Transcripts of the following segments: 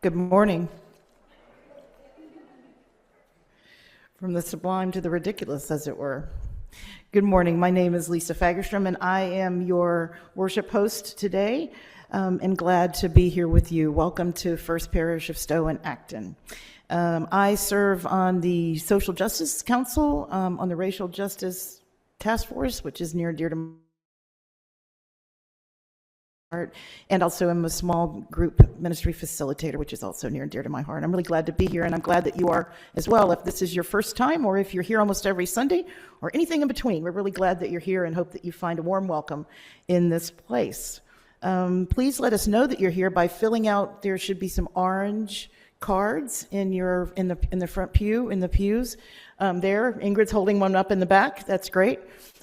Good morning. From the sublime to the ridiculous, as it were. Good morning. My name is Lisa Fagerstrom, and I am your worship host today, and glad to be here with you. Welcome to First Parish of Stowe and Acton. I serve on the Social Justice Council, on the Racial Justice Task Force, which is near and dear to my heart, and also I'm a small group ministry facilitator, which is also near and dear to my heart. I'm really glad to be here, and I'm glad that you are as well. If this is your first time, or if you're here almost every Sunday, or anything in between, we're really glad that you're here and hope that you find a warm welcome in this place. Please let us know that you're here by filling out, there should be some orange cards in the front pew, in the pews. There, Ingrid's holding one up in the back. That's great.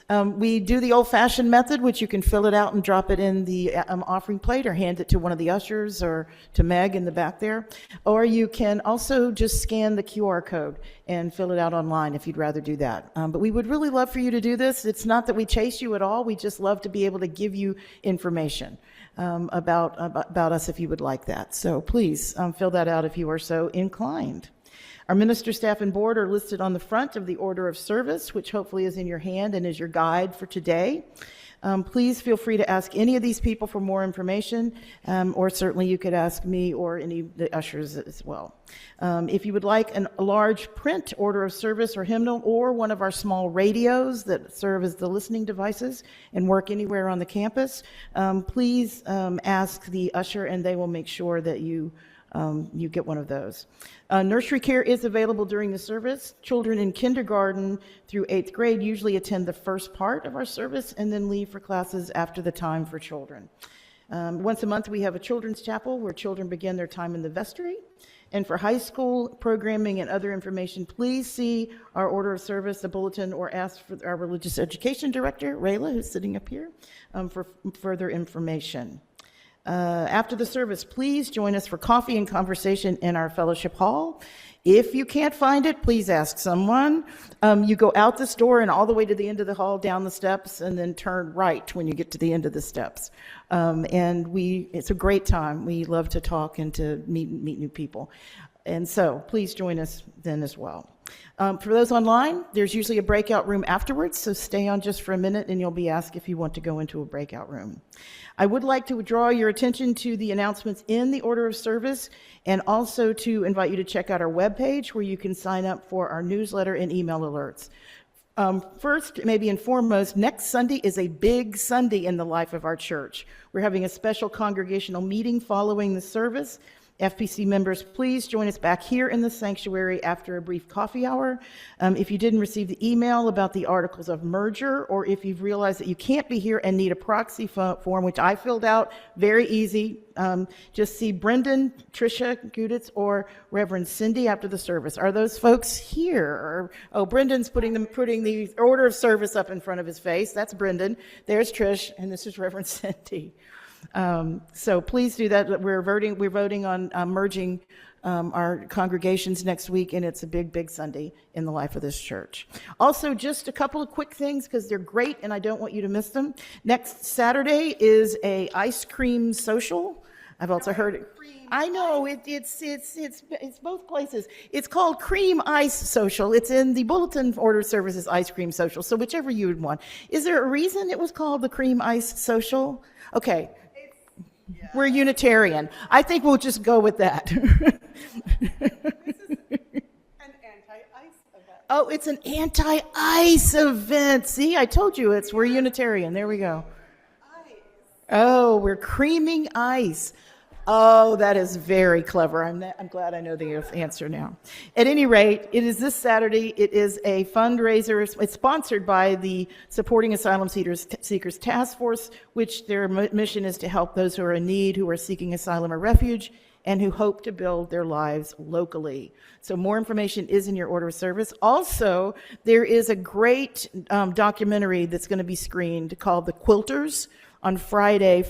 We do the old-fashioned method, which you can fill it out and drop it in the offering plate, or hand it to one of the ushers or to Meg in the back there. Or you can also just scan the QR code and fill it out online if you'd rather do that. But we would really love for you to do this. It's not that we chase you at all. We just love to be able to give you information about us if you would like that. So please fill that out if you are so inclined. Our minister, staff, and board are listed on the front of the order of service, which hopefully is in your hand and is your guide for today. Please feel free to ask any of these people for more information, or certainly you could ask me or any of the ushers as well. If you would like a large print order of service or hymnal, or one of our small radios that serve as the listening devices and work anywhere on the campus, please ask the usher, and they will make sure that you get one of those. Nursery care is available during the service. Children in kindergarten through 8th grade usually attend the first part of our service and then leave for classes after the time for children. Once a month we have a children's chapel where children begin their time in the vestry. And for high school programming and other information, please see our order of service, the bulletin, or ask for our religious education director, Rayla, who's sitting up here, for further information. After the service, please join us for coffee and conversation in our fellowship hall. If you can't find it, please ask someone. You go out this door and all the way to the end of the hall, down the steps, and then turn right when you get to the end of the steps. It's a great time. We love to talk and to meet new people. And so please join us then as well. For those online, there's usually a breakout room afterwards, so stay on just for a minute and you'll be asked if you want to go into a breakout room. I would like to draw your attention to the announcements in the order of service and also to invite you to check out our webpage where you can sign up for our newsletter and email alerts. First, maybe and foremost, next Sunday is a big Sunday in the life of our church. We're having a special congregational meeting following the service. FPC members, please join us back here in the sanctuary after a brief coffee hour. If you didn't receive the email about the articles of merger, or if you've realized that you can't be here and need a proxy form, which I filled out, very easy, just see Brendan, Tricia Guditz, or Reverend Cindy after the service. Are those folks here? Brendan's putting the order of service up in front of his face. That's Brendan. There's Trish, and this is Reverend Cindy. So please do that. We're voting on merging our congregations next week, and it's a big Sunday in the life of this church. Also, just a couple of quick things because they're great, and I don't want you to miss them. Next Saturday is a ice cream social. I've also heard it. I know it's both places. It's called Cream Ice Social. It's in the Bulletin Order Services Ice Cream Social. So whichever you would want. Is there a reason it was called the Cream Ice Social? Okay. Yeah. We're Unitarian. I think we'll just go with that. This is an anti-ice event. Oh, it's an anti-ice event. See, I told you we're Unitarian. There we go. Ice. Oh, we're creaming ice. Oh, that is very clever. I'm glad I know the answer now. At any rate, it is this Saturday. It is a fundraiser. It's sponsored by the Supporting Asylum Seekers Task Force, which their mission is to help those who are in need, who are seeking asylum or refuge, and who hope to build their lives locally. So more information is in your order of service. Also, there is a great documentary that's going to be screened called The Quilters, on Friday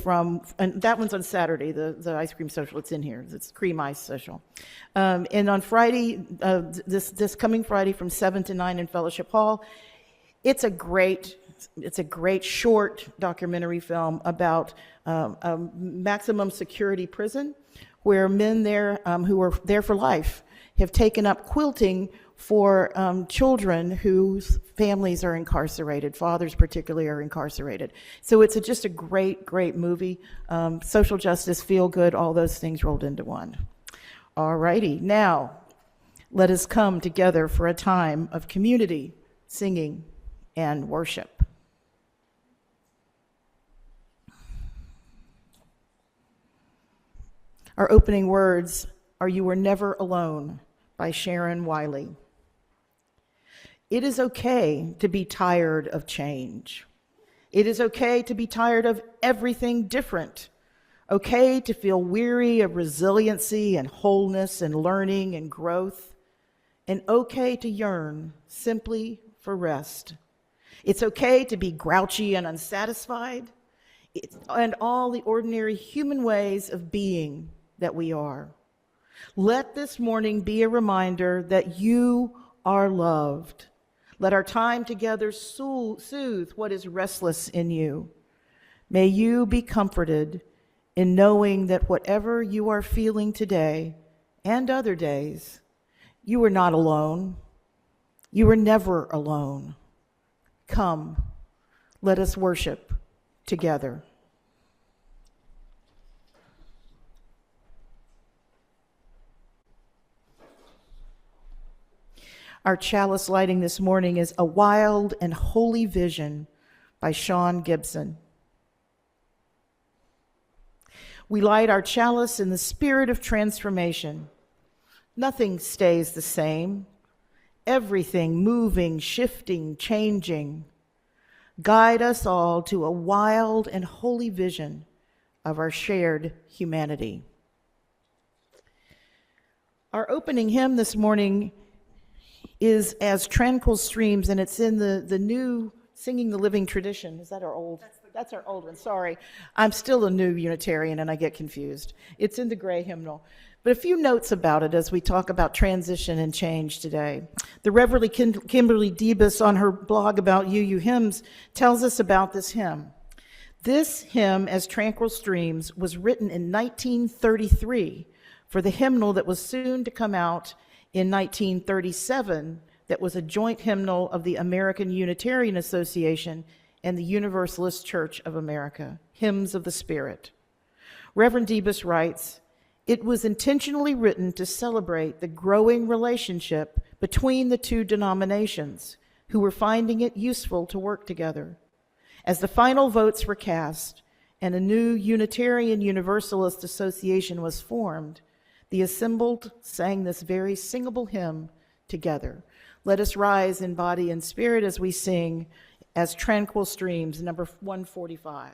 and that one's on Saturday, the ice cream social. It's in here. It's Cream Ice Social. And on Friday, this coming Friday from 7 to 9 in Fellowship Hall, it's a great short documentary film about a maximum security prison where men there who are there for life have taken up quilting for children whose families are incarcerated. Fathers particularly are incarcerated. So it's just a great movie. Social justice, feel good, all those things rolled into one. All righty, now let us come together for a time of community, singing, and worship. Our opening words are "You Were Never Alone" by Sharon Wylie. It is okay to be tired of change. It is okay to be tired of everything different. Okay to feel weary of resiliency and wholeness and learning and growth. And okay to yearn simply for rest. It's okay to be grouchy and unsatisfied, and all the ordinary human ways of being that we are. Let this morning be a reminder that you are loved. Let our time together soothe what is restless in you. May you be comforted in knowing that whatever you are feeling today and other days, you are not alone. You are never alone. Come, let us worship together. Our chalice lighting this morning is "A Wild and Holy Vision" by Shawn Gibson. We light our chalice in the spirit of transformation. Nothing stays the same. Everything moving, shifting, changing. Guide us all to a wild and holy vision of our shared humanity. Our opening hymn this morning is "As Tranquil Streams," and it's in the new Singing the Living Tradition. Is that our old? That's our old one. Sorry. I'm still a new Unitarian and I get confused. It's in the gray hymnal. But a few notes about it as we talk about transition and change today. The Reverend Kimberly Debus on her blog about UU Hymns tells us about this hymn. This hymn, "As Tranquil Streams," was written in 1933 for the hymnal that was soon to come out in 1937 that was a joint hymnal of the American Unitarian Association and the Universalist Church of America, Hymns of the Spirit. Reverend Debus writes, "It was intentionally written to celebrate the growing relationship between the two denominations who were finding it useful to work together. As the final votes were cast and a new Unitarian Universalist Association was formed, the assembled sang this very singable hymn together. Let us rise in body and spirit as we sing as Tranquil Streams, number 145.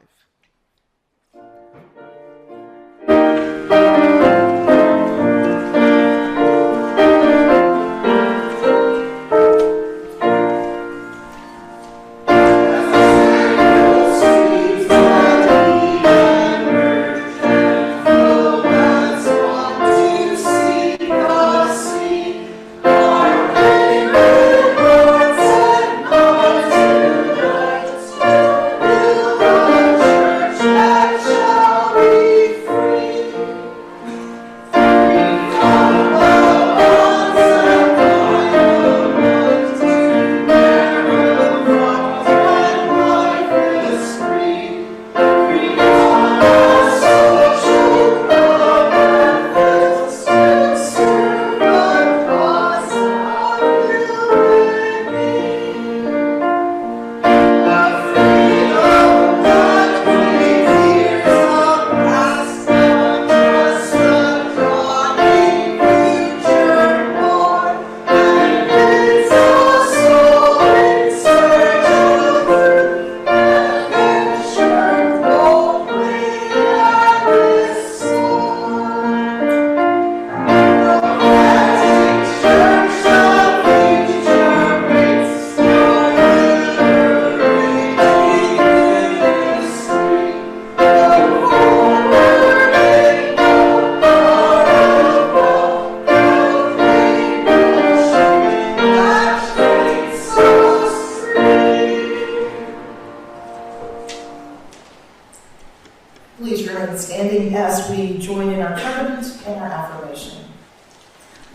Please remain standing as we join in our covenant and our affirmation.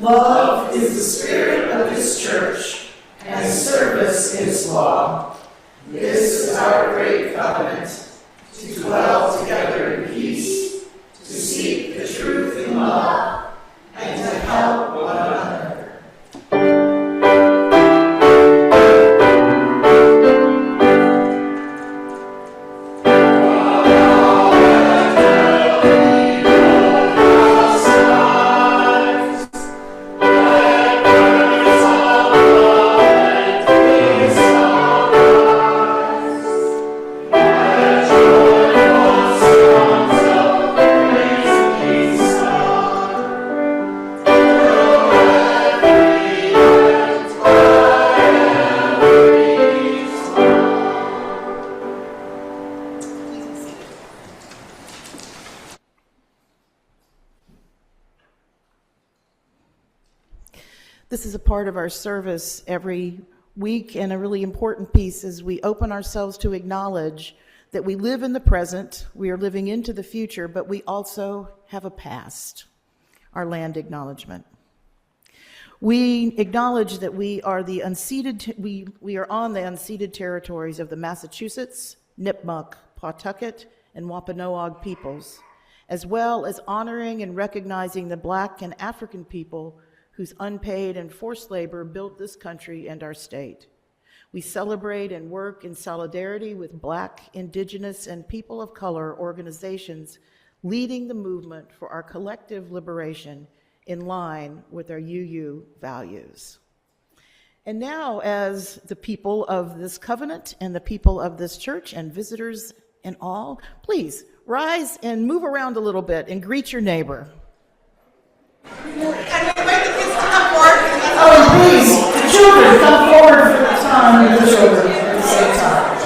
Love is the spirit of this church, and service its law. This is our great covenant, to dwell together in peace, to seek the truth in love, and to help one another. This is a part of our service every week, and a really important piece is we open ourselves to acknowledge that we live in the present, we are living into the future, but we also have a past, our land acknowledgement. We acknowledge that we are the unceded, we are on the unceded territories of the Massachusetts, Nipmuc, Pawtucket, and Wampanoag peoples, as well as honoring and recognizing the Black and African people whose unpaid and forced labor built this country and our state. We celebrate and work in solidarity with Black, Indigenous, and people of color organizations leading the movement for our collective liberation in line with our UU values. And now, as the people of this covenant and the people of this church and visitors and all, please rise and move around a little bit and greet your neighbor. Oh, please, the children, come forward for the time of the children at the same time.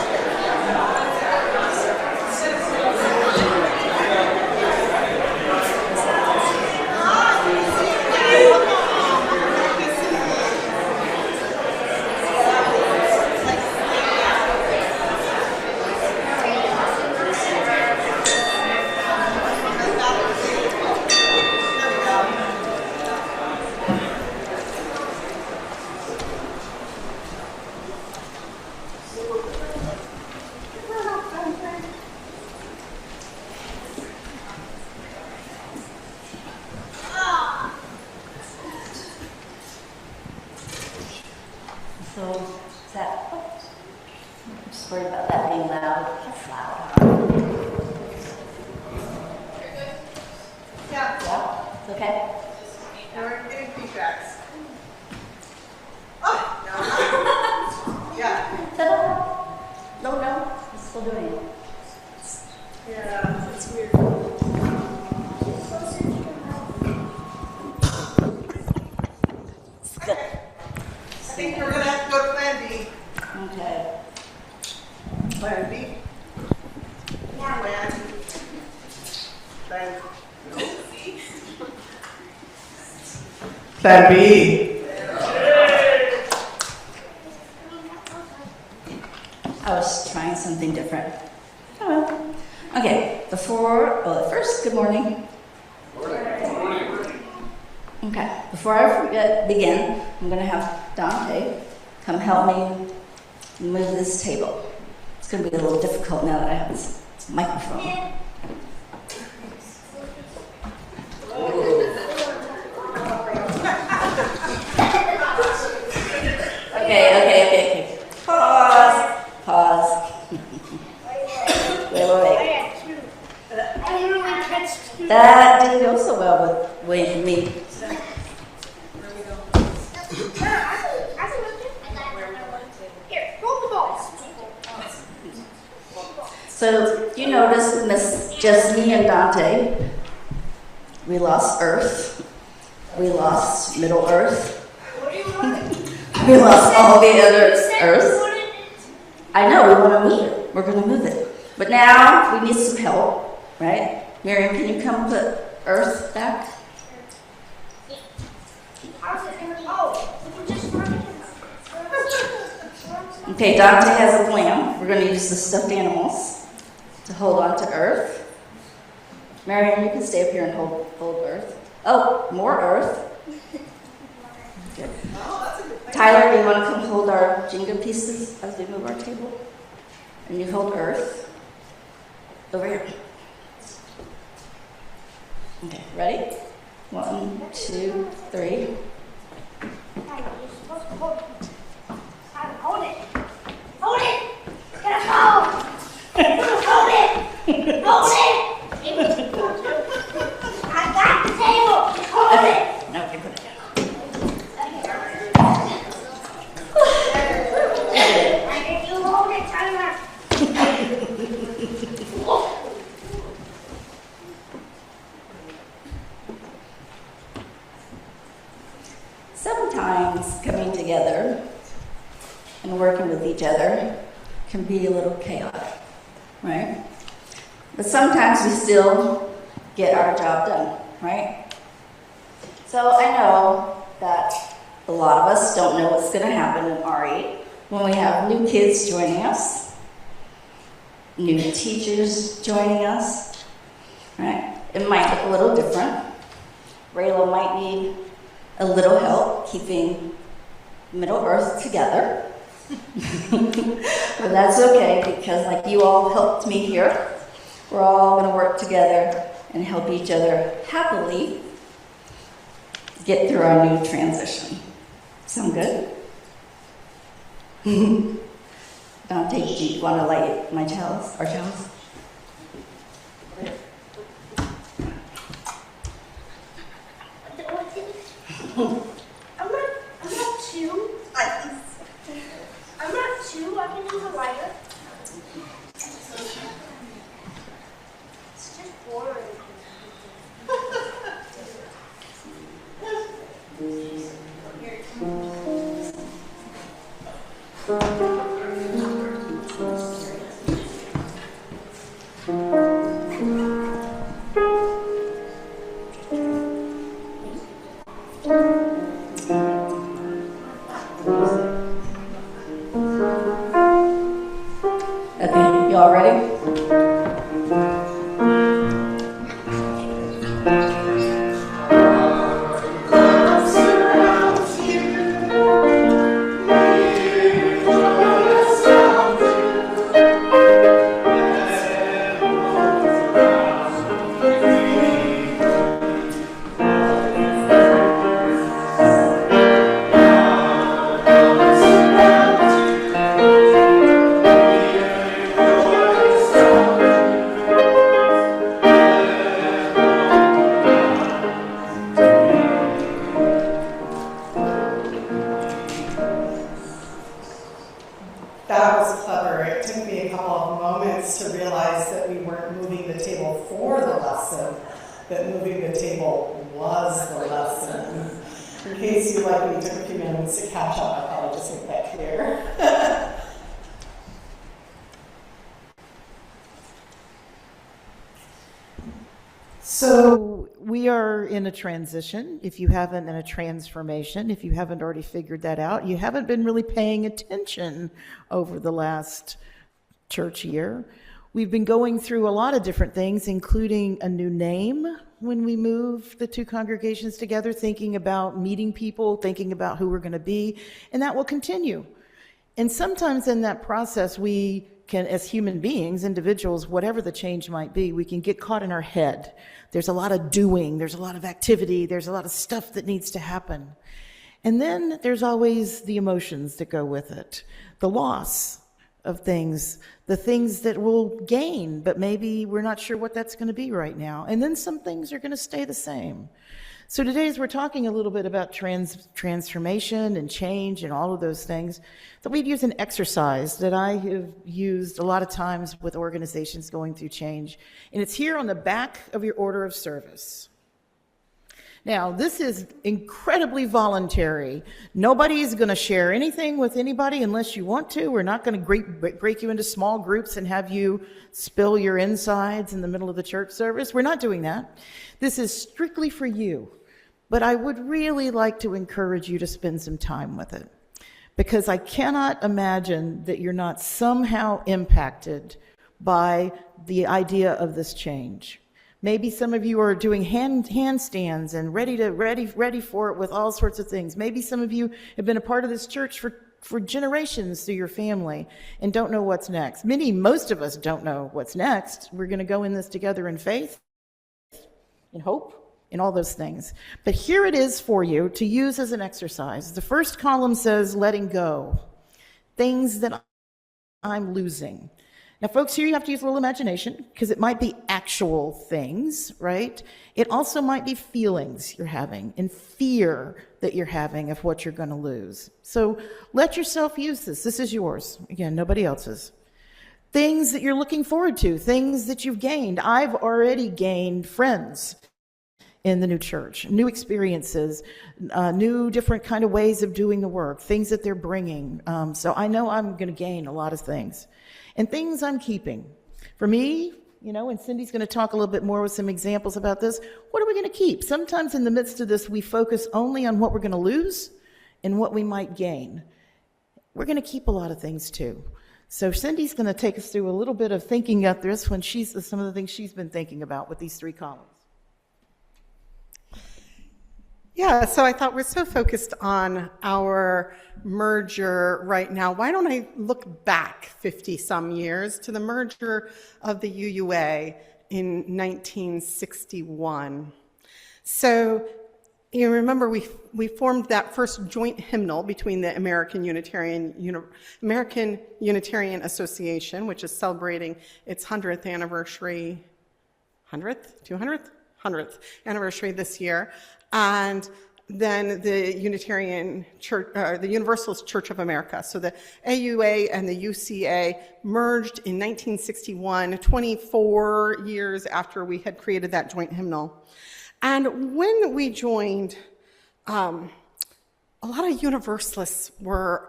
So, is that, I'm just worried about that being loud. That's loud. Yeah, Yeah, it's okay? we're getting feedbacks. Oh, no. Yeah. Ta-da! No, I'm still doing it. Yeah, it's weird. Good. I think we're gonna have to go to Plan B. Okay. Plan B. Plan. Plan. Plan B. I was trying something different. Oh well. Okay, first, good morning. Okay, before I begin, I'm going to have Dante come help me move this table. It's going to be a little difficult now that I have this microphone. Okay. Pause. Wait. That didn't go so well with me. So you notice, just me and Dante, we lost Earth, we lost Middle Earth, we lost all the other Earths. I know, we want to move it. We're going to move it. But now we need some help, right? Miriam, can you come put Earth back? Okay, Dante has a plan. We're going to use the stuffed animals to hold on to Earth. Miriam, you can stay up here and hold Earth. Oh, more Earth. Good. Tyler, do you want to come hold our Jenga pieces as we move our table? And you hold Earth. Over here. Okay, ready? 1, 2, 3. Hold it! Hold it! It's gonna fall! Hold it! Hold it! I got the table! Hold it! No, you put it down. If you hold it, Tyler. Sometimes coming together and working with each other can be a little chaotic, right? But sometimes we still get our job done, right? So I know that a lot of us don't know what's going to happen in R8 when we have new kids joining us, new teachers joining us, right? It might look a little different. Rayla might need a little help keeping Middle Earth together. But that's okay, because like you all helped me here, we're all going to work together and help each other happily get through our new transition. Sound good? Dante, do you want to light my chalice, our chalice? I'm not two. I'm not two. I can use a lighter. It's just boring. Okay, y'all ready? that moving the table was the lesson. In case you like me took a few minutes to catch up, I probably just make that clear. So we are in a transition. If you haven't, in a transformation, if you haven't already figured that out, you haven't been really paying attention over the last church year. We've been going through a lot of different things, including a new name when we move the two congregations together, thinking about meeting people, thinking about who we're going to be, and that will continue. And sometimes in that process, we can, as human beings, individuals, whatever the change might be, we can get caught in our head. There's a lot of doing, there's a lot of activity, there's a lot of stuff that needs to happen. And then there's always the emotions that go with it, the loss of things, the things that we'll gain, but maybe we're not sure what that's going to be right now. And then some things are going to stay the same. So today, as we're talking a little bit about transformation and change and all of those things, that we'd use an exercise that I have used a lot of times with organizations going through change. And it's here on the back of your order of service. Now, this is incredibly voluntary. Nobody's going to share anything with anybody unless you want to. We're not going to break you into small groups and have you spill your insides in the middle of the church service. We're not doing that. This is strictly for you. But I would really like to encourage you to spend some time with it, because I cannot imagine that you're not somehow impacted by the idea of this change. Maybe some of you are doing handstands and ready for it with all sorts of things. Maybe some of you have been a part of this church for generations through your family and don't know what's next. Most of us don't know what's next. We're going to go in this together in faith, in hope, in all those things. But here it is for you to use as an exercise. The first column says letting go, things that I'm losing. Now, folks, here you have to use a little imagination, because it might be actual things, right? It also might be feelings you're having and fear that you're having of what you're going to lose. So let yourself use this. This is yours. Again, nobody else's. Things that you're looking forward to, things that you've gained. I've already gained friends in the new church, new experiences, new different kind of ways of doing the work, things that they're bringing. So I know I'm going to gain a lot of things. And things I'm keeping. For me, and Cindy's going to talk a little bit more with some examples about this, what are we going to keep? Sometimes in the midst of this, we focus only on what we're going to lose and what we might gain. We're going to keep a lot of things too. So Cindy's going to take us through a little bit of thinking about this when some of the things she's been thinking about with these three columns. Yeah, so I thought we're so focused on our merger right now. Why don't I look back 50 some years to the merger of the UUA in 1961. So you remember we formed that first joint hymnal between the American Unitarian Association, which is celebrating its 100th anniversary, 200th anniversary this year, and then the Unitarian Church, the Universalist Church of America. So the AUA and the UCA merged in 1961, 24 years after we had created that joint hymnal. And when we joined, a lot of Universalists were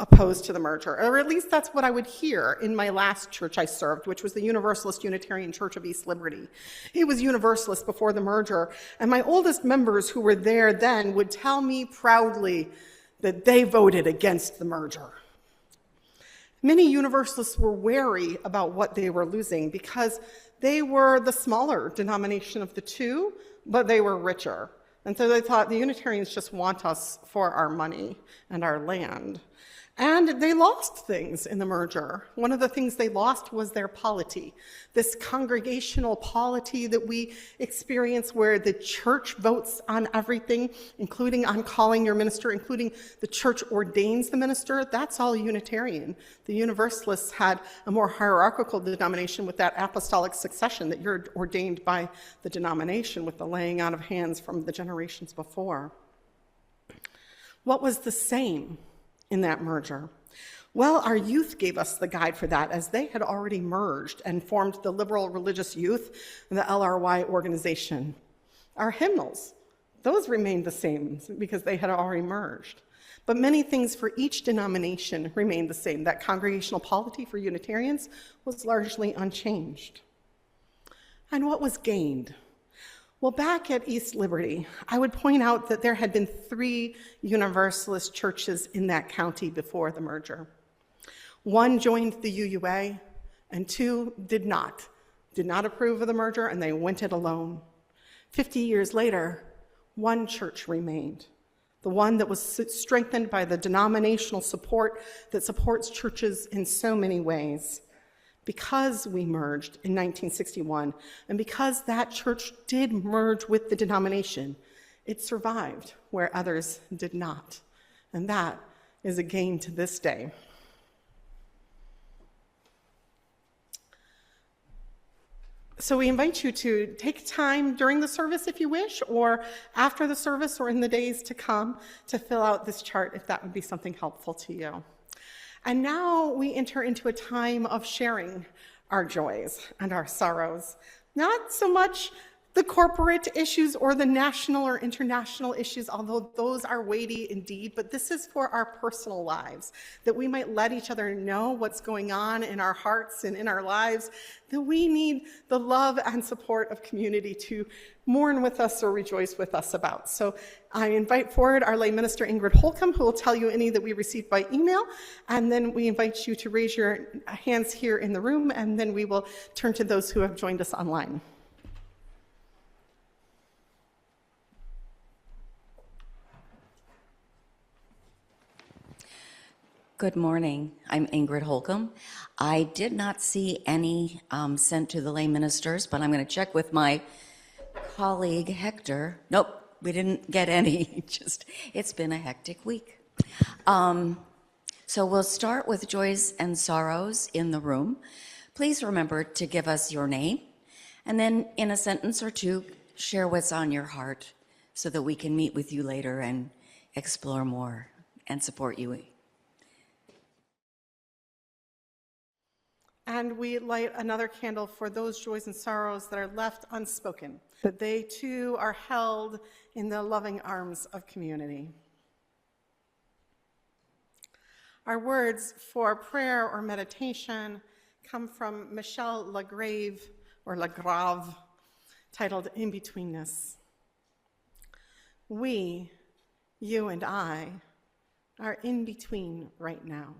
opposed to the merger, or at least that's what I would hear in my last church I served, which was the Universalist Unitarian Church of East Liberty. It was Universalist before the merger, and my oldest members who were there then would tell me proudly that they voted against the merger. Many Universalists were wary about what they were losing because they were the smaller denomination of the two, but they were richer. And so they thought the Unitarians just want us for our money and our land. And they lost things in the merger. One of the things they lost was their polity, this congregational polity that we experience where the church votes on everything, including on calling your minister, including the church ordains the minister. That's all Unitarian. The Universalists had a more hierarchical denomination with that apostolic succession that you're ordained by the denomination with the laying on of hands from the generations before. What was the same in that merger? Well, our youth gave us the guide for that, as they had already merged and formed the Liberal Religious Youth, the LRY organization. Our hymnals, those remained the same because they had already merged. But many things for each denomination remained the same. That congregational polity for Unitarians was largely unchanged. And what was gained? Well, back at East Liberty, I would point out that there had been 3 Universalist churches in that county before the merger. 1 joined the UUA, and 2 did not approve of the merger, and they went it alone. 50 years later, 1 church remained, the one that was strengthened by the denominational support that supports churches in so many ways. Because we merged in 1961, and because that church did merge with the denomination, it survived where others did not. And that is a gain to this day. So we invite you to take time during the service if you wish, or after the service or in the days to come to fill out this chart if that would be something helpful to you. And now we enter into a time of sharing our joys and our sorrows. Not so much the corporate issues or the national or international issues, although those are weighty indeed, but this is for our personal lives, that we might let each other know what's going on in our hearts and in our lives, that we need the love and support of community to mourn with us or rejoice with us about. So I invite forward our lay minister, Ingrid Holcomb, who will tell you any that we received by email, and then we invite you to raise your hands here in the room, and then we will turn to those who have joined us online. Good morning. I'm Ingrid Holcomb. I did not see any sent to the lay ministers, but I'm going to check with my colleague Hector. Nope, we didn't get any. It's been a hectic week. So we'll start with joys and sorrows in the room. Please remember to give us your name, and then in a sentence or 2, share what's on your heart so that we can meet with you later and explore more and support you. And we light another candle for those joys and sorrows that are left unspoken, that they too are held in the loving arms of community. Our words for prayer or meditation come from Michel Lagrave, titled In-Betweenness. We, you and I, are in between right now.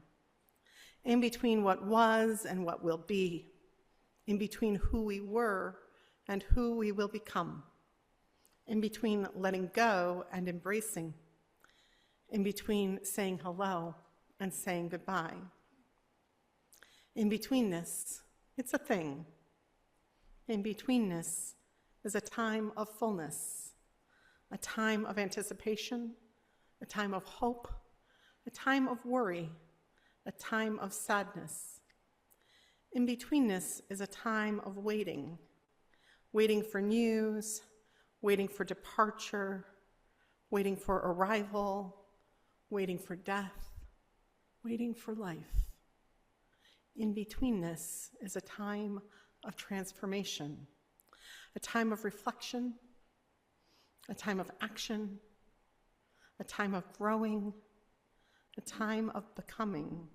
In between what was and what will be, in between who we were and who we will become, in between letting go and embracing, in between saying hello and saying goodbye. In betweenness, it's a thing. In betweenness is a time of fullness, a time of anticipation, a time of hope, a time of worry, a time of sadness. In-betweenness is a time of waiting, waiting for news, waiting for departure, waiting for arrival, waiting for death, waiting for life. In-betweenness is a time of transformation, a time of reflection, a time of action, a time of growing, a time of becoming.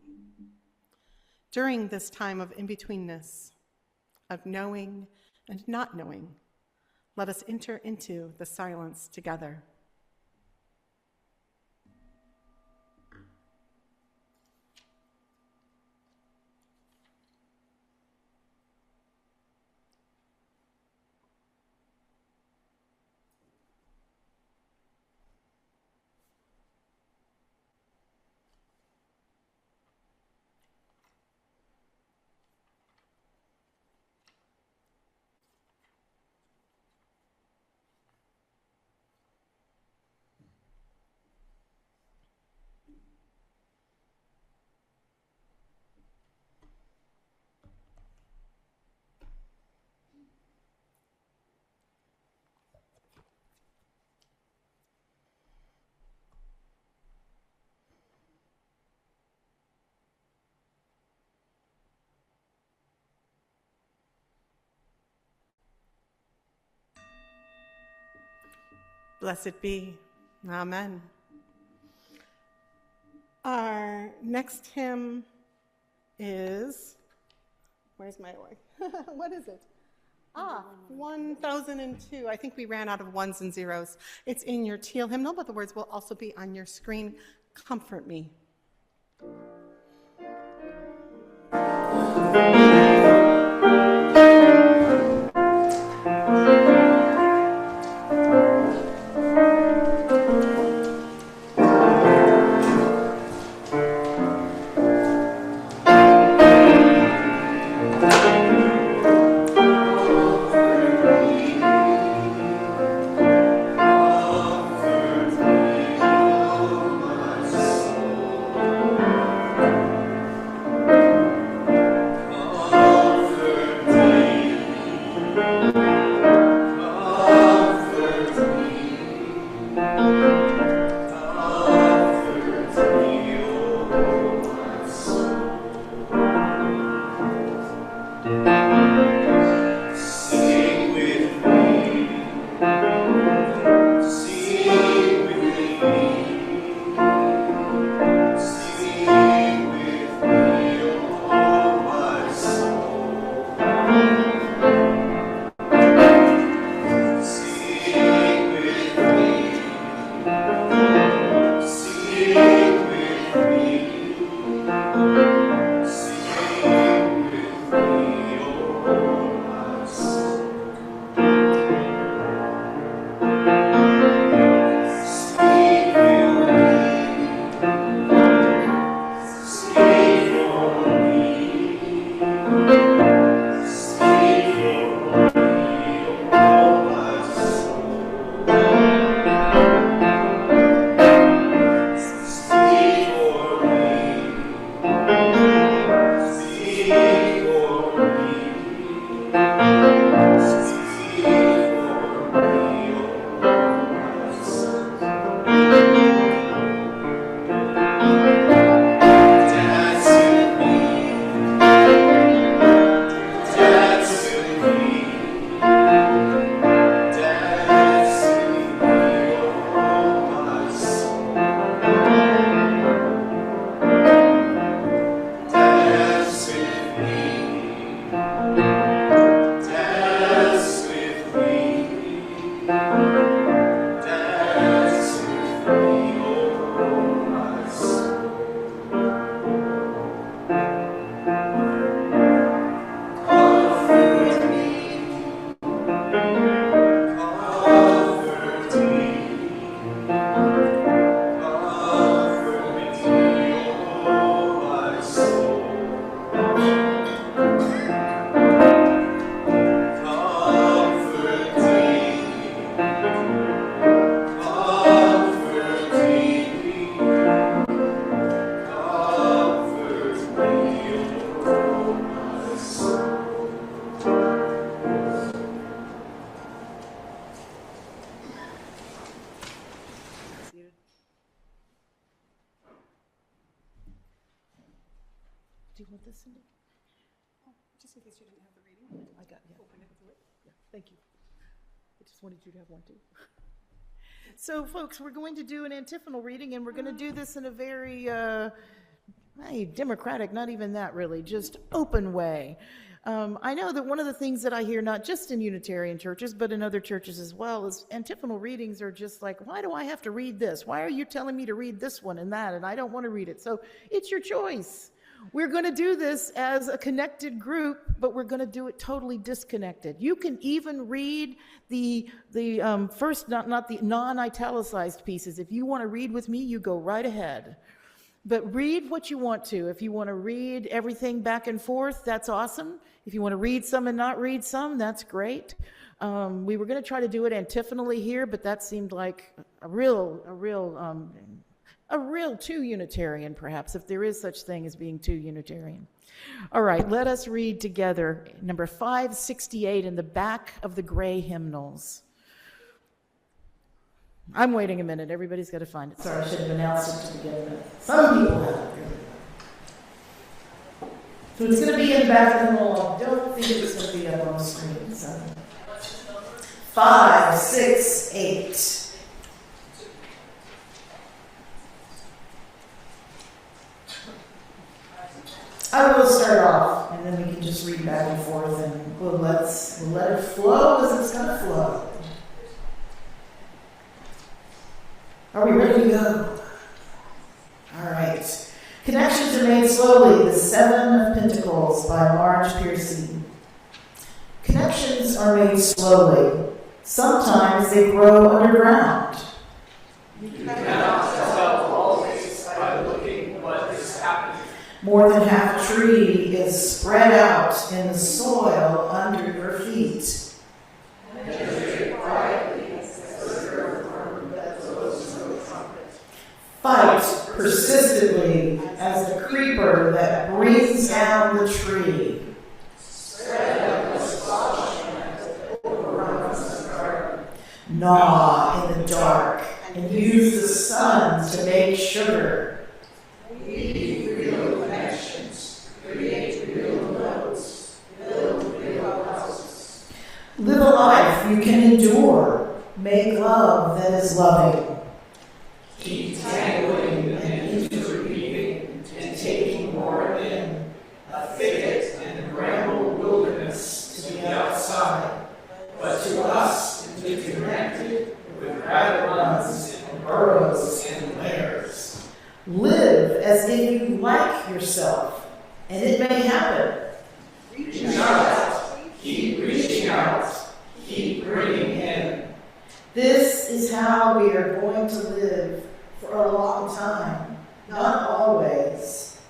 During this time of in-betweenness, of knowing and not knowing, let us enter into the silence together. Blessed be. Amen. Our next hymn is, where's my org? What is it? 1002. I think we ran out of ones and zeros. It's in your teal hymnal, but the words will also be on your screen. Comfort me. Do you want this, Cindy? Just in case you didn't have the reading. I got, yeah. Open it to it. Yeah, thank you. I just wanted you to have one too. So, folks, we're going to do an antiphonal reading, and we're going to do this in a very democratic, not even that really, just open way. I know that one of the things that I hear, not just in Unitarian churches, but in other churches as well, is antiphonal readings are just like, why do I have to read this? Why are you telling me to read this one and that? And I don't want to read it. So it's your choice. We're going to do this as a connected group, but we're going to do it totally disconnected. You can even read the first, not the non-italicized pieces. If you want to read with me, you go right ahead. But read what you want to. If you want to read everything back and forth, that's awesome. If you want to read some and not read some, that's great. We were going to try to do it antiphonally here, but that seemed like a real too Unitarian, perhaps, if there is such thing as being too Unitarian. All right, let us read together number 568 in the back of the gray hymnals. I'm waiting a minute. Everybody's got to find it. Sorry, I should have announced it to begin with. Some people have it. So it's going to be in the back of the hymnal. I don't think it's going to be up on the screen. So. 5, 6, 8. I will start off, and then we can just read back and forth, and we'll let it flow as it's going to flow. Are we ready to go? All right. Connections are made slowly. The Seven of Pentacles by Marge Piercy. Connections are made slowly. Sometimes they grow underground. You cannot tell always by looking what is happening. More than half a tree is spread out in the soil under your feet. Fight persistently as the creeper that brings down the tree. Gnaw in the dark and use the sun to make sugar. Weave real connections, create real nodes, build real houses. Live a life you can endure. Make love that is loving. Keep tangling and interweaving and taking more in. A thicket and bramble wilderness to the outside, but to us to be connected with rabbit runs and burrows and lairs. Live as if you like yourself, and it may happen. Reach out, keep reaching out, keep bringing in. This is how we are going to live for a long time, not always.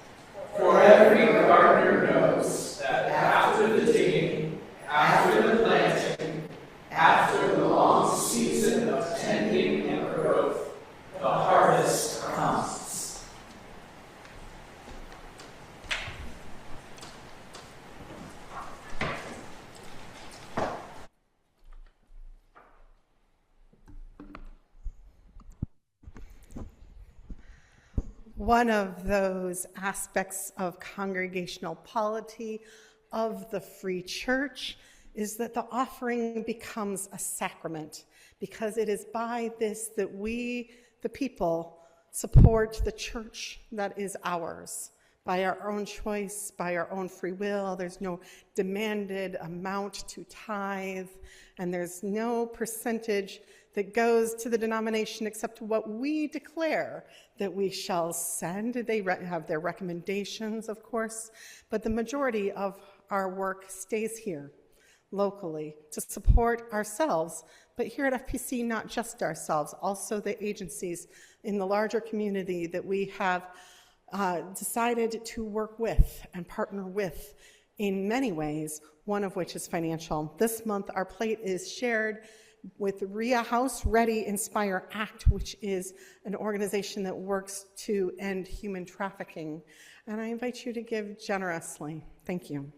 For every gardener knows that after the digging, after the planting, after the long season of tending and growth, the harvest comes. One of those aspects of congregational polity of the free church is that the offering becomes a sacrament, because it is by this that we, the people, support the church that is ours. By our own choice, by our own free will. There's no demanded amount to tithe, and there's no percentage that goes to the denomination except what we declare that we shall send. They have their recommendations, of course, but the majority of our work stays here locally to support ourselves, but here at FPC, not just ourselves, also the agencies in the larger community that we have decided to work with and partner with in many ways, one of which is financial. This month, our plate is shared with RIA House Ready Inspire Act, which is an organization that works to end human trafficking. And I invite you to give generously. Thank you.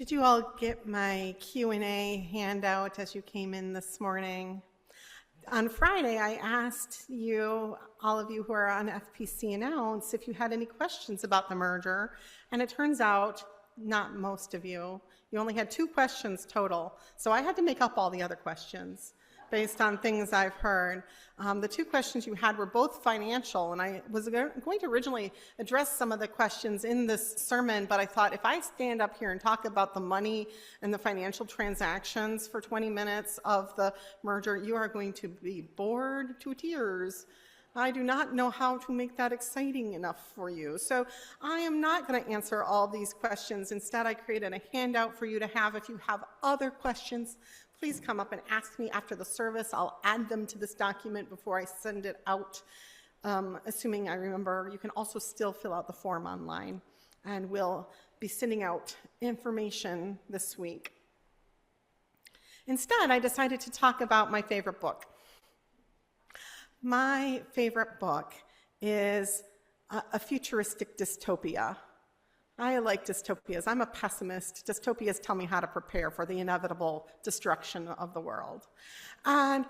Did you all get my Q&A handout as you came in this morning? On Friday, I asked you, all of you who are on FPC Announce, if you had any questions about the merger, and it turns out not most of you. You only had 2 questions total, so I had to make up all the other questions based on things I've heard. The 2 questions you had were both financial, and I was going to originally address some of the questions in this sermon, but I thought if I stand up here and talk about the money and the financial transactions for 20 minutes of the merger, you are going to be bored to tears. I do not know how to make that exciting enough for you. So I am not going to answer all these questions. Instead, I created a handout for you to have. If you have other questions, please come up and ask me after the service. I'll add them to this document before I send it out. Assuming I remember, you can also still fill out the form online, and we'll be sending out information this week. Instead, I decided to talk about my favorite book. My favorite book is a futuristic dystopia. I like dystopias. I'm a pessimist. Dystopias tell me how to prepare for the inevitable destruction of the world. And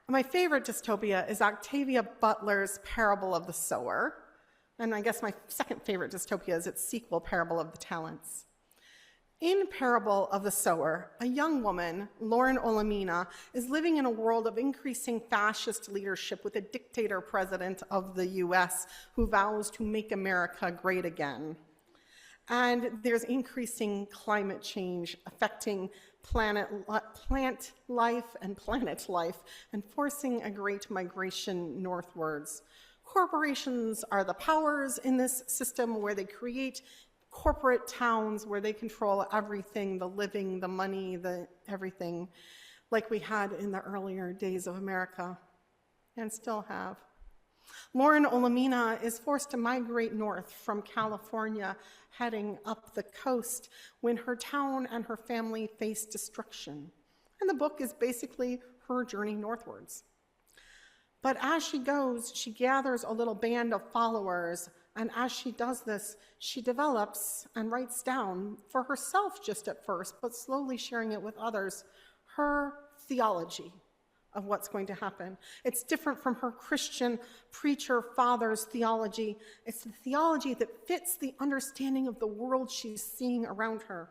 my favorite dystopia is Octavia Butler's Parable of the Sower. And I guess my second favorite dystopia is its sequel, Parable of the Talents. In Parable of the Sower, a young woman, Lauren Olamina, is living in a world of increasing fascist leadership with a dictator president of the US who vows to make America great again. And there's increasing climate change affecting plant life and planet life and forcing a great migration northwards. Corporations are the powers in this system where they create corporate towns where they control everything, the living, the money, the everything, like we had in the earlier days of America and still have. Lauren Olamina is forced to migrate north from California, heading up the coast when her town and her family face destruction. And the book is basically her journey northwards. But as she goes, she gathers a little band of followers, and as she does this, she develops and writes down, for herself just at first, but slowly sharing it with others, her theology of what's going to happen. It's different from her Christian preacher father's theology. It's the theology that fits the understanding of the world she's seeing around her.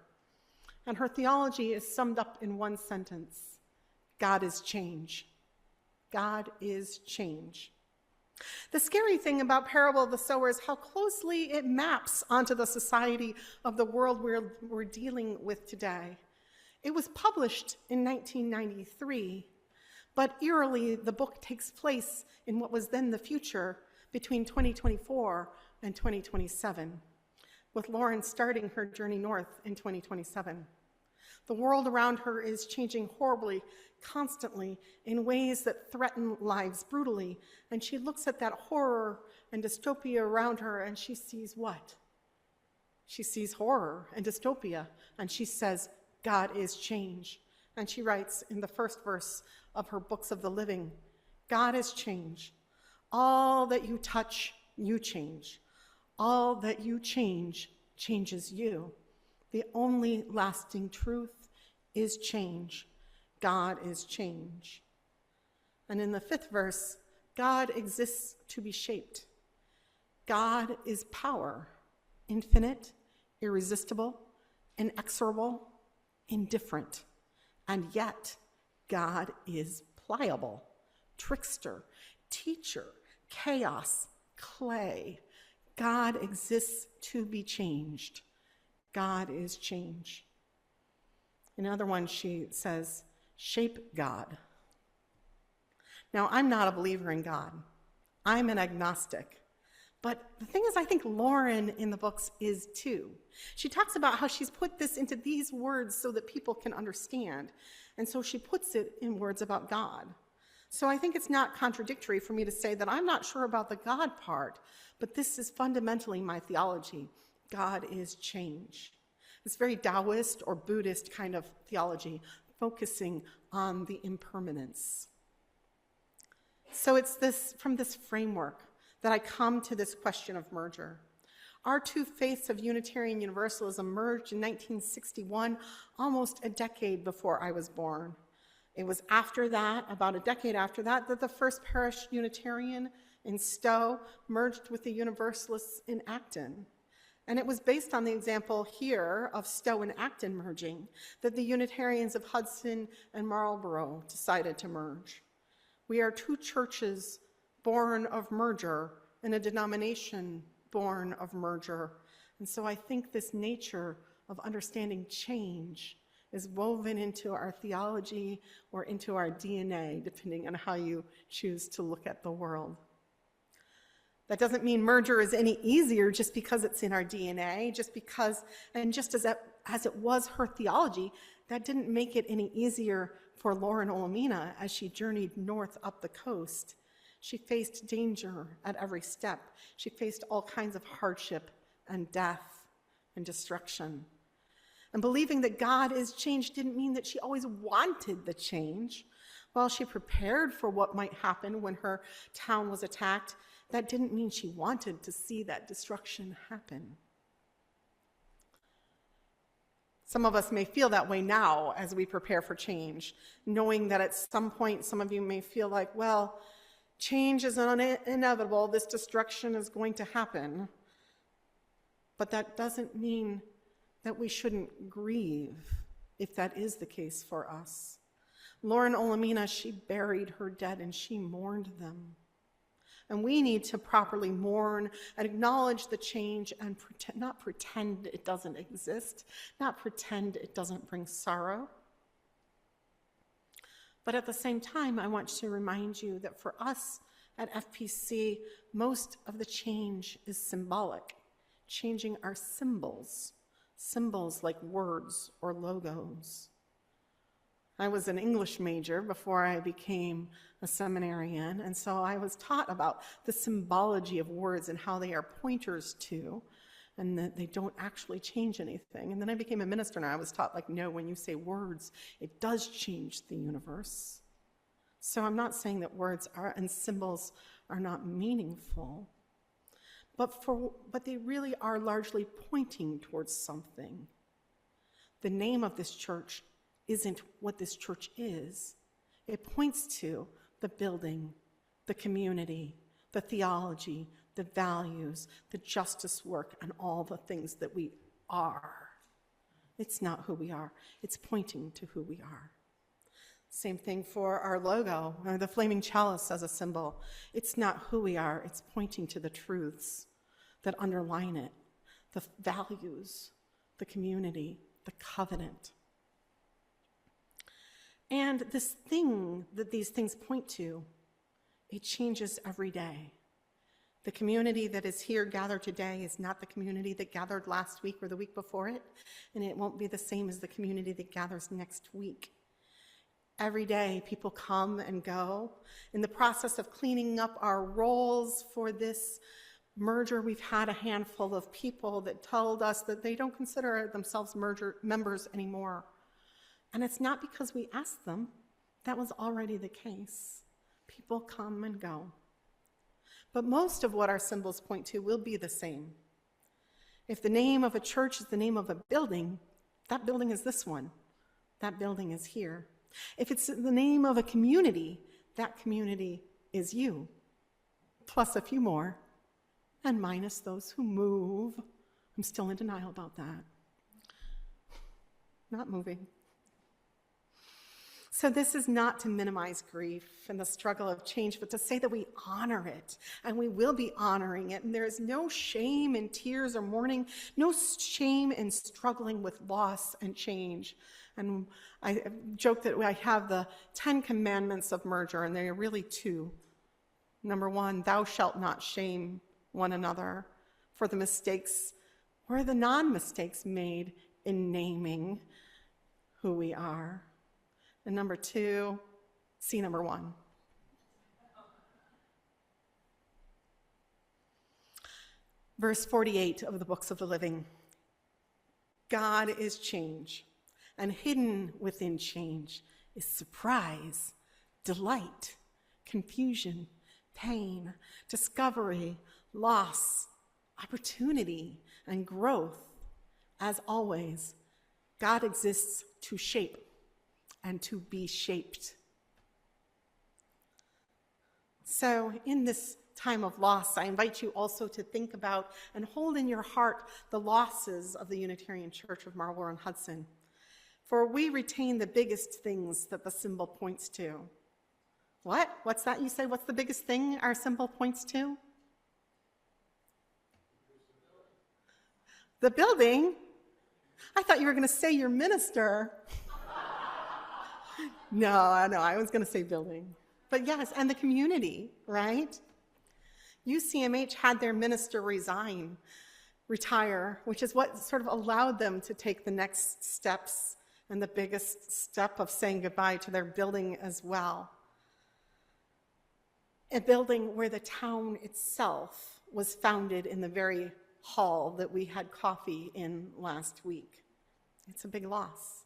And her theology is summed up in one sentence: God is change. God is change. The scary thing about Parable of the Sower is how closely it maps onto the society of the world we're dealing with today. It was published in 1993, but eerily, the book takes place in what was then the future between 2024 and 2027, with Lauren starting her journey north in 2027. The world around her is changing horribly, constantly, in ways that threaten lives brutally, and she looks at that horror and dystopia around her, and she sees what? She sees horror and dystopia, and she says, God is change. And she writes in the first verse of her Books of the Living, God is change. All that you touch, you change. All that you change, changes you. The only lasting truth is change. God is change. And in the 5th verse, God exists to be shaped. God is power, infinite, irresistible, inexorable, indifferent. And yet, God is pliable, trickster, teacher, chaos, clay. God exists to be changed. God is change. In another one, she says, shape God. Now, I'm not a believer in God. I'm an agnostic. But the thing is, I think Lauren in the books is too. She talks about how she's put this into these words so that people can understand. And so she puts it in words about God. So I think it's not contradictory for me to say that I'm not sure about the God part, but this is fundamentally my theology. God is change. It's very Taoist or Buddhist kind of theology, focusing on the impermanence. So it's from this framework that I come to this question of merger. Our two faiths of Unitarian Universalism merged in 1961, almost a decade before I was born. It was after that, about a decade after that, that the First Parish Unitarian in Stowe merged with the Universalists in Acton. And it was based on the example here of Stowe and Acton merging that the Unitarians of Hudson and Marlborough decided to merge. We are two churches born of merger and a denomination born of merger. And so I think this nature of understanding change is woven into our theology or into our DNA, depending on how you choose to look at the world. That doesn't mean merger is any easier just because it's in our DNA, just as it was her theology, that didn't make it any easier for Lauren Olamina as she journeyed north up the coast. She faced danger at every step. She faced all kinds of hardship and death and destruction. And believing that God is change didn't mean that she always wanted the change. While she prepared for what might happen when her town was attacked, that didn't mean she wanted to see that destruction happen. Some of us may feel that way now as we prepare for change, knowing that at some point some of you may feel like, well, change is inevitable, this destruction is going to happen. But that doesn't mean that we shouldn't grieve if that is the case for us. Lauren Olamina, she buried her dead and she mourned them. And we need to properly mourn and acknowledge the change and not pretend it doesn't exist, not pretend it doesn't bring sorrow. But at the same time, I want to remind you that for us at FPC, most of the change is symbolic, changing our symbols like words or logos. I was an English major before I became a seminarian, and so I was taught about the symbology of words and how they are pointers to, and that they don't actually change anything. And then I became a minister, and I was taught, like, no, when you say words, it does change the universe. So I'm not saying that words and symbols are not meaningful, but they really are largely pointing towards something. The name of this church isn't what this church is. It points to the building, the community, the theology, the values, the justice work, and all the things that we are. It's not who we are. It's pointing to who we are. Same thing for our logo, or the flaming chalice as a symbol. It's not who we are. It's pointing to the truths that underline it, the values, the community, the covenant. And this thing that these things point to, it changes every day. The community that is here gathered today is not the community that gathered last week or the week before it, and it won't be the same as the community that gathers next week. Every day, people come and go. In the process of cleaning up our rolls for this merger, we've had a handful of people that told us that they don't consider themselves merger members anymore. And it's not because we asked them. That was already the case. People come and go. But most of what our symbols point to will be the same. If the name of a church is the name of a building, that building is this one. That building is here. If it's the name of a community, that community is you, plus a few more, and minus those who move. I'm still in denial about that. Not moving. So this is not to minimize grief and the struggle of change, but to say that we honor it, and we will be honoring it. And there is no shame in tears or mourning, no shame in struggling with loss and change. And I joke that I have the 10 commandments of merger, and they are really 2. Number 1, thou shalt not shame one another for the mistakes or the non-mistakes made in naming who we are. And number 2, see number 1. Verse 48 of the Books of the Living. God is change, and hidden within change is surprise, delight, confusion, pain, discovery, loss, opportunity and growth. As always, God exists to shape and to be shaped. So in this time of loss, I invite you also to think about and hold in your heart the losses of the Unitarian Church of Marlborough and Hudson. For we retain the biggest things that the symbol points to. What? What's that you say? What's the biggest thing our symbol points to? The building? I thought you were going to say your minister. No, I was going to say building. But yes, and the community, right? UCMH had their minister retire, which is what sort of allowed them to take the next steps and the biggest step of saying goodbye to their building as well. A building where the town itself was founded in the very hall that we had coffee in last week. It's a big loss.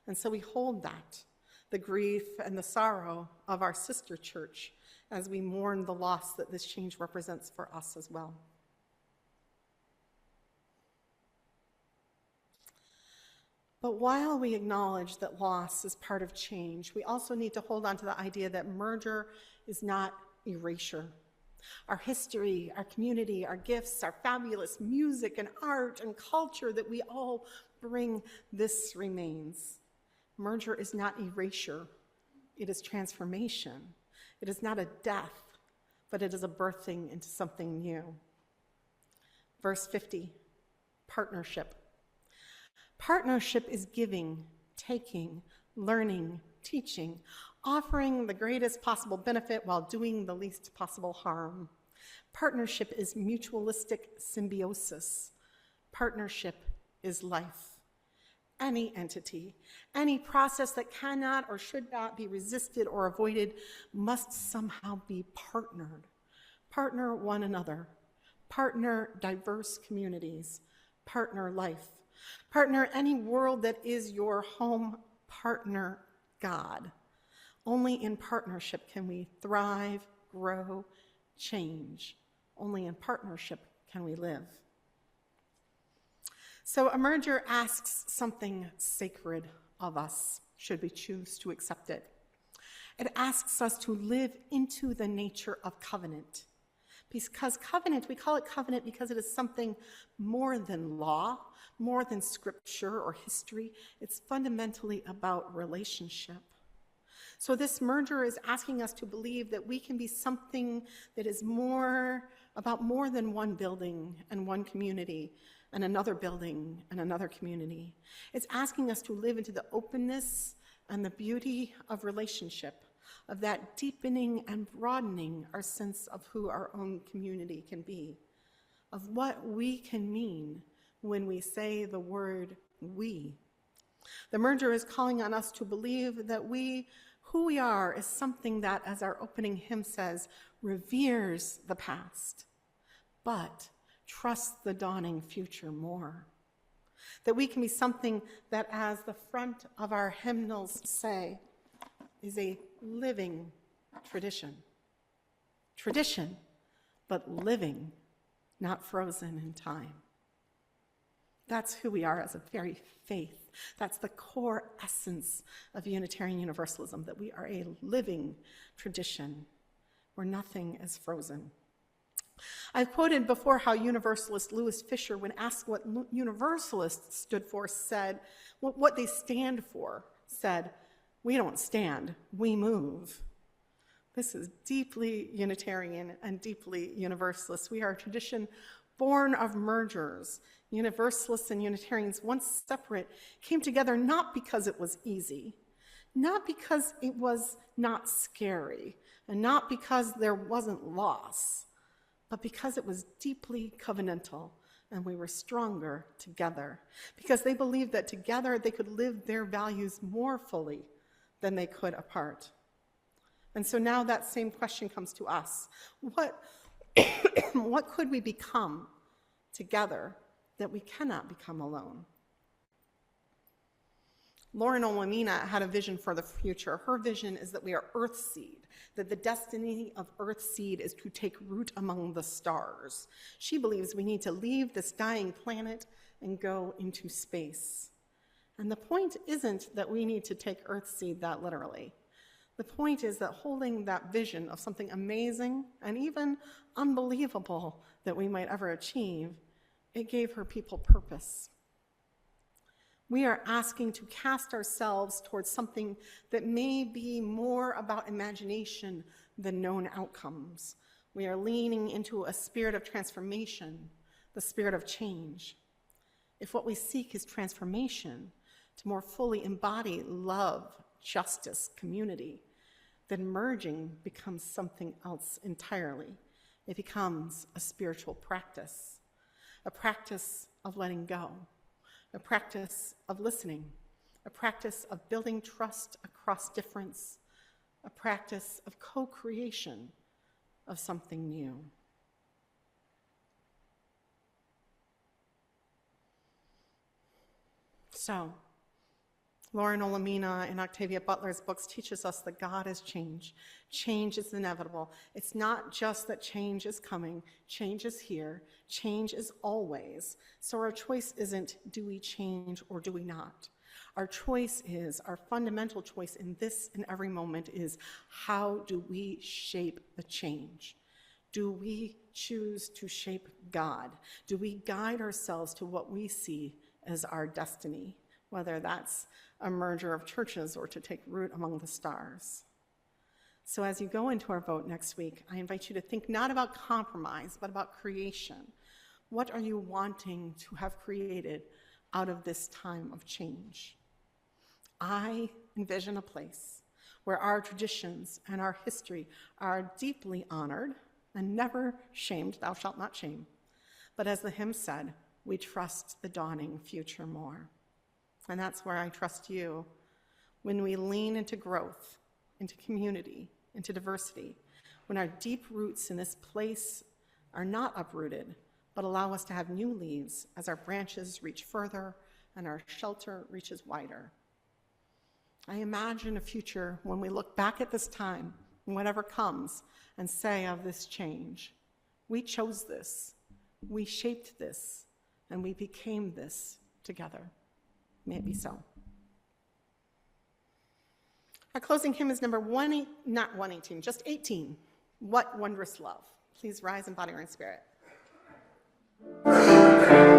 And so we hold that, the grief and the sorrow of our sister church, as we mourn the loss that this change represents for us as well. But while we acknowledge that loss is part of change, we also need to hold on to the idea that merger is not erasure. Our history, our community, our gifts, our fabulous music and art and culture that we all bring, this remains. Merger is not erasure. It is transformation. It is not a death, but it is a birthing into something new. Verse 50, partnership. Partnership is giving, taking, learning, teaching, offering the greatest possible benefit while doing the least possible harm. Partnership is mutualistic symbiosis. Partnership is life. Any entity, any process that cannot or should not be resisted or avoided must somehow be partnered. Partner one another. Partner diverse communities. Partner life. Partner any world that is your home. Partner God. Only in partnership can we thrive, grow, change. Only in partnership can we live. So a merger asks something sacred of us, should we choose to accept it. It asks us to live into the nature of covenant. Because covenant, we call it covenant because it is something more than law, more than scripture or history. It's fundamentally about relationship. So this merger is asking us to believe that we can be something that is about more than one building and one community and another building and another community. It's asking us to live into the openness and the beauty of relationship, of that deepening and broadening our sense of who our own community can be, of what we can mean when we say the word we. The merger is calling on us to believe that who we are is something that, as our opening hymn says, reveres the past, but trusts the dawning future more. That we can be something that, as the front of our hymnals say, is a living tradition. Tradition, but living, not frozen in time. That's who we are as a very faith. That's the core essence of Unitarian Universalism, that we are a living tradition where nothing is frozen. I've quoted before how Universalist Louis Fisher, when asked what Universalists stood for, said, what they stand for, said, "We don't stand, we move." This is deeply Unitarian and deeply Universalist. We are a tradition born of mergers. Universalists and Unitarians, once separate, came together not because it was easy, not because it was not scary, and not because there wasn't loss, but because it was deeply covenantal and we were stronger together, because they believed that together they could live their values more fully than they could apart. And so now that same question comes to us. What could we become together that we cannot become alone? Lauren Olamina had a vision for the future. Her vision is that we are earth seed, that the destiny of earth seed is to take root among the stars. She believes we need to leave this dying planet and go into space. And the point isn't that we need to take earth seed that literally. The point is that holding that vision of something amazing and even unbelievable that we might ever achieve, it gave her people purpose. We are asking to cast ourselves towards something that may be more about imagination than known outcomes. We are leaning into a spirit of transformation, the spirit of change. If what we seek is transformation, to more fully embody love, justice, community, then merging becomes something else entirely. It becomes a spiritual practice, a practice of letting go, a practice of listening, a practice of building trust across difference, a practice of co-creation of something new. So, Lauren Olamina and Octavia Butler's books teaches us that God is change. Change is inevitable. It's not just that change is coming. Change is here. Change is always. So our choice isn't, do we change or do we not? Our choice is, our fundamental choice in this and every moment is, how do we shape the change? Do we choose to shape God? Do we guide ourselves to what we see as our destiny, whether that's a merger of churches or to take root among the stars? So as you go into our vote next week, I invite you to think not about compromise, but about creation. What are you wanting to have created out of this time of change? I envision a place where our traditions and our history are deeply honored and never shamed, thou shalt not shame. But as the hymn said, we trust the dawning future more. And that's where I trust you. When we lean into growth, into community, into diversity, when our deep roots in this place are not uprooted, but allow us to have new leaves as our branches reach further and our shelter reaches wider. I imagine a future when we look back at this time, and whatever comes, and say of this change, we chose this, we shaped this, and we became this together. May it be so. Our closing hymn is number 118, just 18. What Wondrous Love. Please rise in body or in spirit. Oh,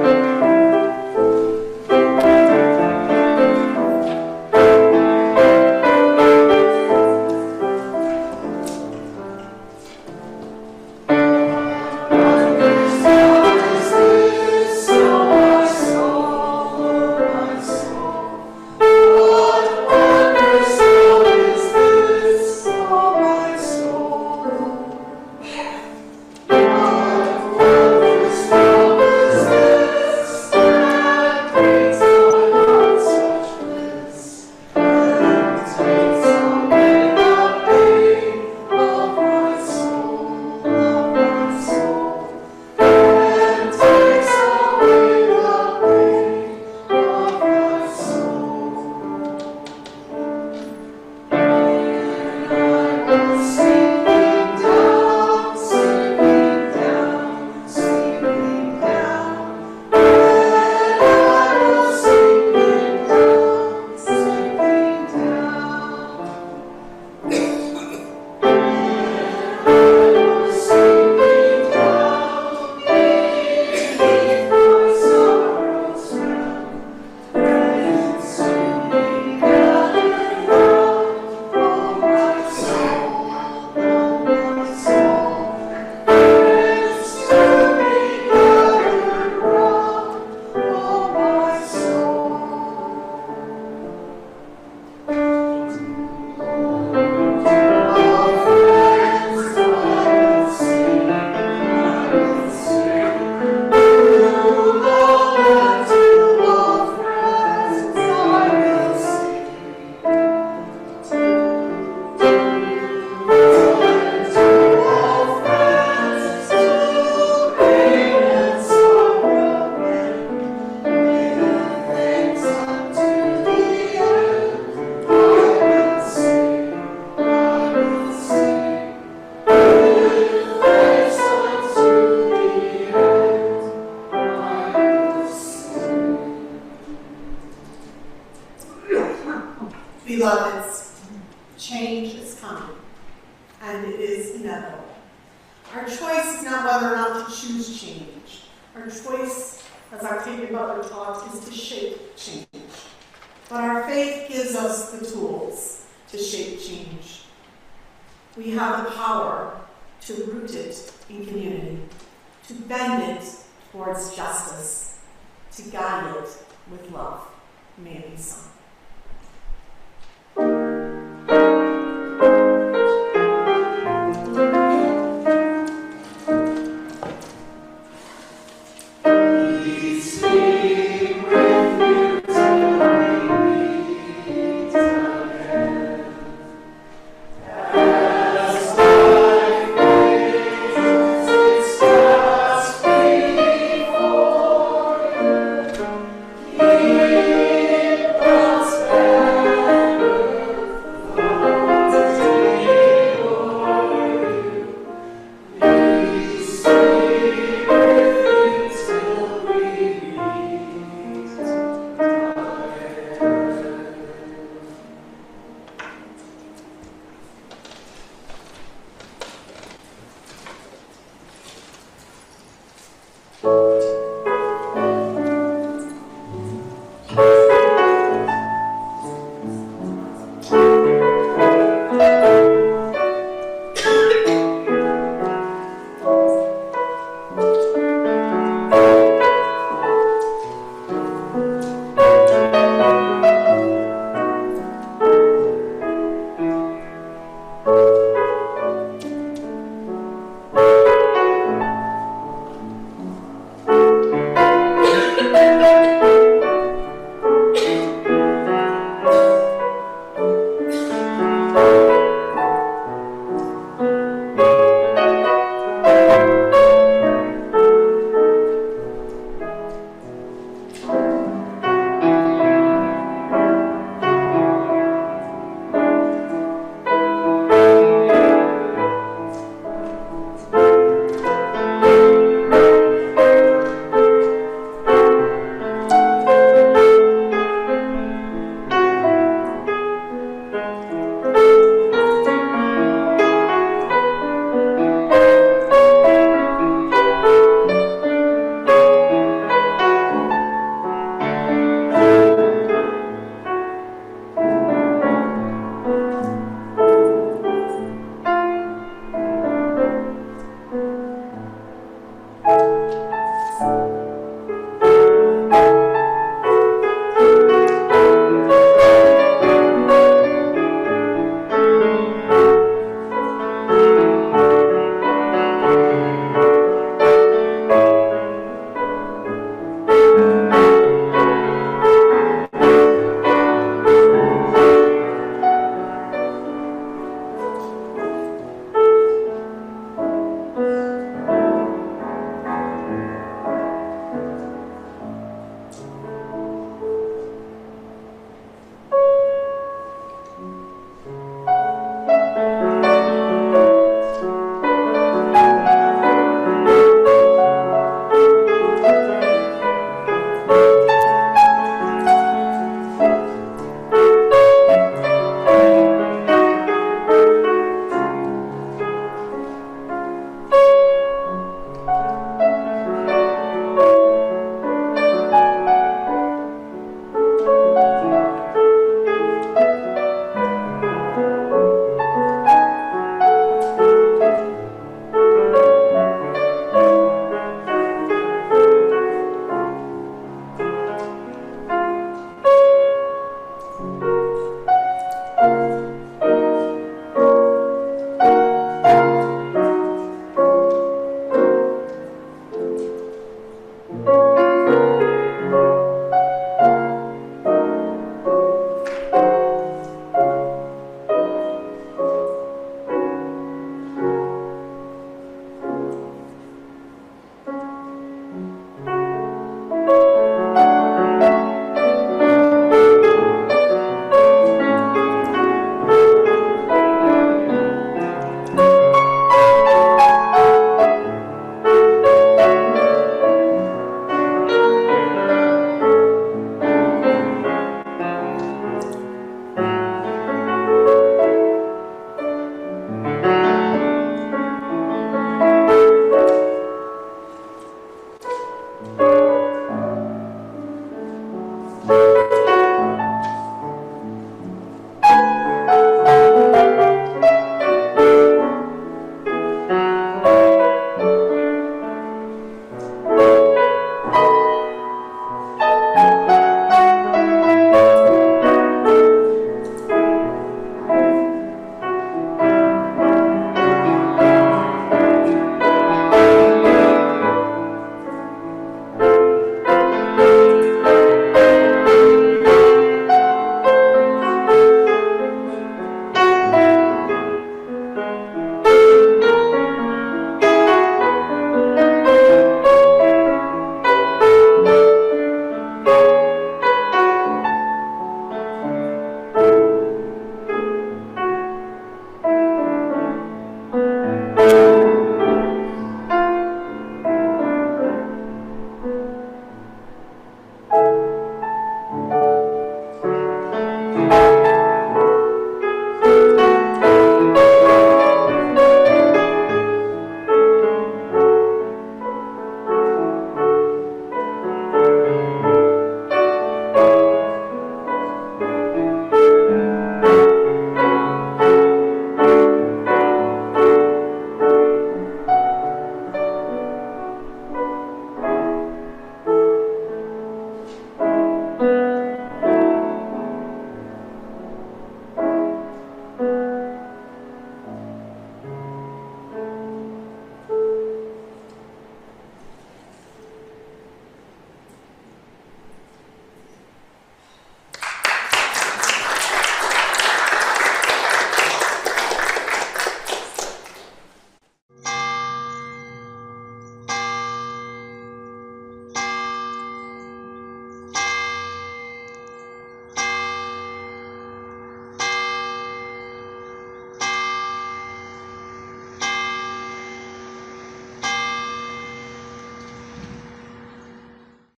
Beloveds, change is coming, and it is inevitable. Our choice is not whether or not to choose change. Our choice, as Octavia Butler taught, is to shape change. But our faith gives us the tools to shape change. We have the power to root it in community, to bend it towards justice, to guide it with love. May it be so.